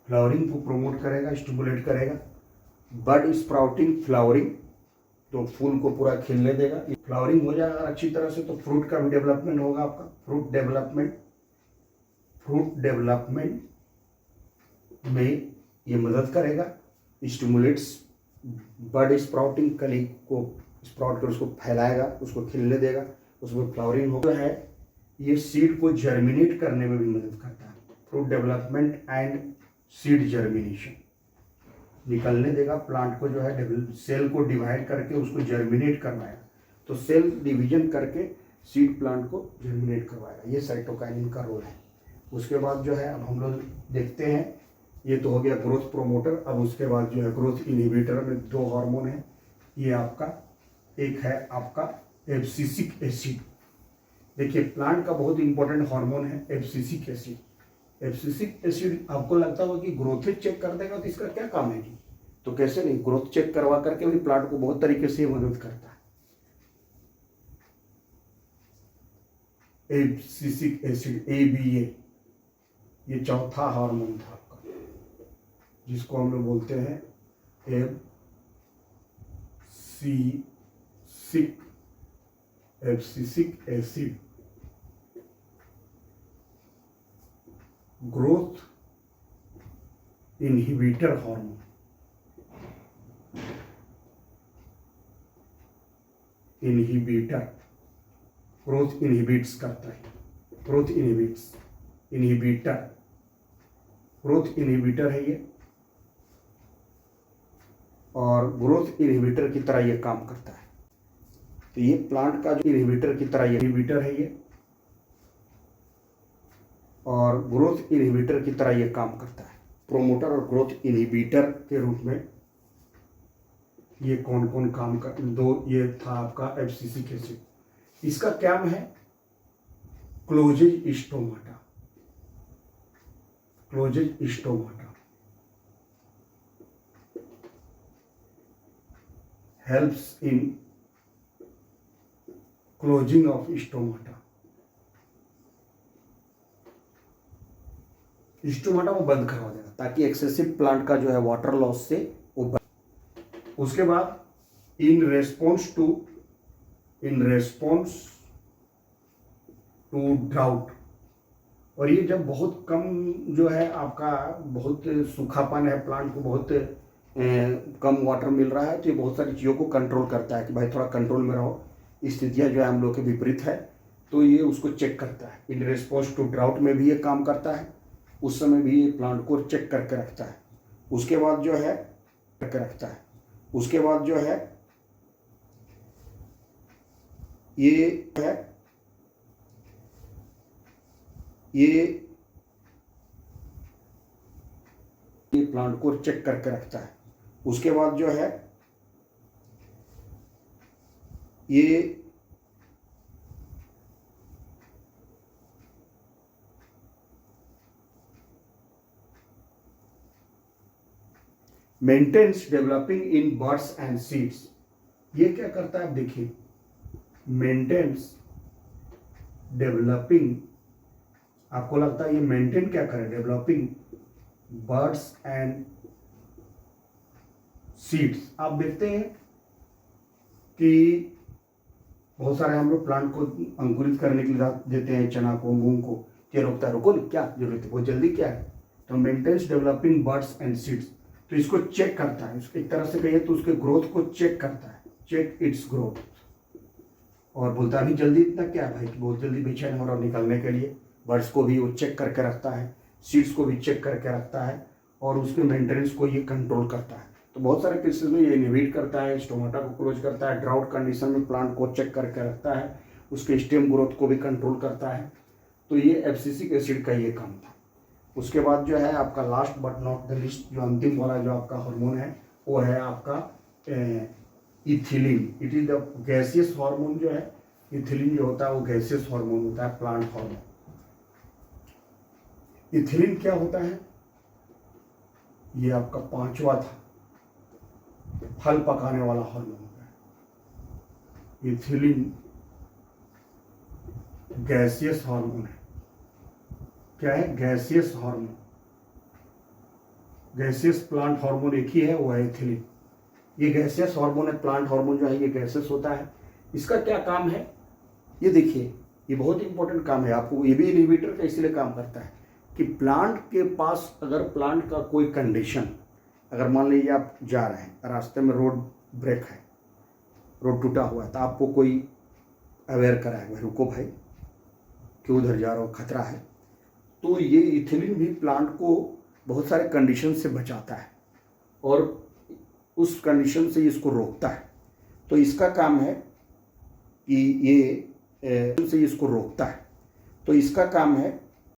फ्लावरिंग को प्रमोट करेगा, स्टिमुलेट करेगा। बर्ड स्प्राउटिंग, फ्लावरिंग, तो फूल को पूरा खिलने देगा। फ्लावरिंग हो जाएगा अच्छी तरह से तो फ्रूट का भी डेवलपमेंट होगा आपका। फ्रूट डेवलपमेंट, फ्रूट डेवलपमेंट में ये मदद करेगा। स्टिमुलेट्स बर्ड स्प्राउटिंग, कली को स्प्राउट कर उसको फैलाएगा, उसको खिलने देगा, उसमें फ्लावरिंग होगा। है ये सीड को जर्मिनेट करने में भी मदद करता है। Fruit development and seed germination, निकलने देगा प्लांट को जो है, सेल को डिवाइड करके उसको जर्मिनेट करवाएगा। तो सेल डिवीजन करके सीड प्लांट को जर्मिनेट करवाएगा। ये साइटोकाइनिन का रोल है। उसके बाद जो है अब हम लोग देखते हैं, ये तो हो गया ग्रोथ प्रोमोटर। अब उसके बाद जो है ग्रोथ इनहिबिटर में दो हार्मोन है। ये आपका एक है आपका एब्सिसिक एसिड। देखिए प्लांट का बहुत इंपॉर्टेंट हार्मोन है एब्सिसिक एसिड। एब्सिसिक एसिड आपको लगता होगा कि ग्रोथ चेक कर देगा, तो इसका क्या काम है जी? तो कैसे नहीं, ग्रोथ चेक करवा करके भी प्लांट को बहुत तरीके से मदद करता है। एब्सिसिक एसिड ABA, ये चौथा हार्मोन था आपका, जिसको हम लोग बोलते हैं abscisic acid. Growth inhibitor hormone, inhibitor, growth inhibits करता है। Growth inhibits, inhibitor, growth inhibitor है ये, और ग्रोथ इनहिबिटर की तरह ये काम करता है। तो ये प्लांट का जो इनहिबिटर की तरह ये इनहिबिटर है ये, और ग्रोथ इनहिबिटर की तरह ये काम करता है। प्रोमोटर और ग्रोथ इनहिबिटर के रूप में ये कौन कौन काम कर, दो ये था आपका एब्सिसिक एसिड। इसका क्या है, closes stomata, closes stomata helps in closing of stomata। Stomata वो बंद करवा देगा ताकि एक्सेसिव प्लांट का जो है वाटर लॉस से वो बंद। उसके बाद इन रेस्पॉन्स टू ड्राउट, और ये जब बहुत कम जो है आपका, बहुत सूखापन है, प्लांट को बहुत कम वाटर मिल रहा है, तो ये बहुत सारी चीज़ों को कंट्रोल करता है कि भाई थोड़ा कंट्रोल में रहो, स्थितियाँ जो है हम लोग के विपरीत है, तो ये उसको चेक करता है। इन रिस्पॉन्स टू ड्राउट में भी ये काम करता है, उस समय भी ये प्लांट को चेक करके रखता है। उसके बाद जो है करके रखता है, उसके बाद जो है ये है, ये प्लांट को चेक करके रखता है। उसके बाद जो है ये maintains developing in birds and seeds. ये क्या करता है आप देखिए, मेंटेन्स डेवलपिंग, आपको लगता है ये मेंटेन क्या करे, डेवलपिंग बर्ड्स एंड सीड्स। आप देखते हैं कि बहुत सारे हम लोग प्लांट को अंकुरित करने के लिए देते हैं, चना को, मूंग को, ये रोकता है, रुको क्या जरूरत है, बहुत जल्दी क्या है। तो maintains developing birds and seeds, तो इसको चेक करता है, एक तरह से कहिए तो उसके ग्रोथ को चेक करता है, चेक इट्स ग्रोथ। और बोलता भी जल्दी इतना क्या है भाई, बहुत जल्दी बेचैन हो रहा हो निकलने के लिए। बर्ड्स को भी वो चेक करके रखता है, सीड्स को भी चेक करके रखता है, और उसके मेंटेनेंस को ये कंट्रोल करता है। तो बहुत सारे केसेस में ये इनहिबिट करता है, स्टोमेटा को क्लोज करता है, ड्राउट कंडीशन में प्लांट को चेक करके रखता है, उसके स्टेम ग्रोथ को भी कंट्रोल करता है। तो ये एब्सिसिक एसिड का ये काम था। उसके बाद जो है आपका last but not the list, जो अंतिम वाला जो आपका हार्मोन है वो है आपका ethylene. It is the gaseous hormone जो है, इथिलीन जो होता है वो गैसियस हार्मोन होता है, प्लांट हार्मोन। इथिलीन क्या होता है, ये आपका पांचवा था, फल पकाने वाला हार्मोन होता है। इथिलीन गैसियस हार्मोन है। क्या है, gaseous hormone. Gaseous plant hormone एक ही है, वो है इथिलीन। ये गैसियस हार्मोन है, प्लांट हार्मोन जो है ये गैसियस होता है। इसका क्या काम है, ये देखिए, ये बहुत इंपॉर्टेंट काम है आपको। ये भी इनहिबिटर का इसलिए काम करता है कि प्लांट के पास अगर प्लांट का कोई कंडीशन, अगर मान लीजिए आप जा रहे हैं, रास्ते में रोड ब्रेक है, रोड टूटा हुआ है, तो आपको कोई अवेयर कराएगा, रुको भाई क्यों उधर जा रहे हो, खतरा है। तो ये इथिलीन भी प्लांट को बहुत सारे कंडीशन से बचाता है और उस कंडीशन से इसको रोकता है। तो इसका काम है कि ये से इसको रोकता है। तो इसका काम है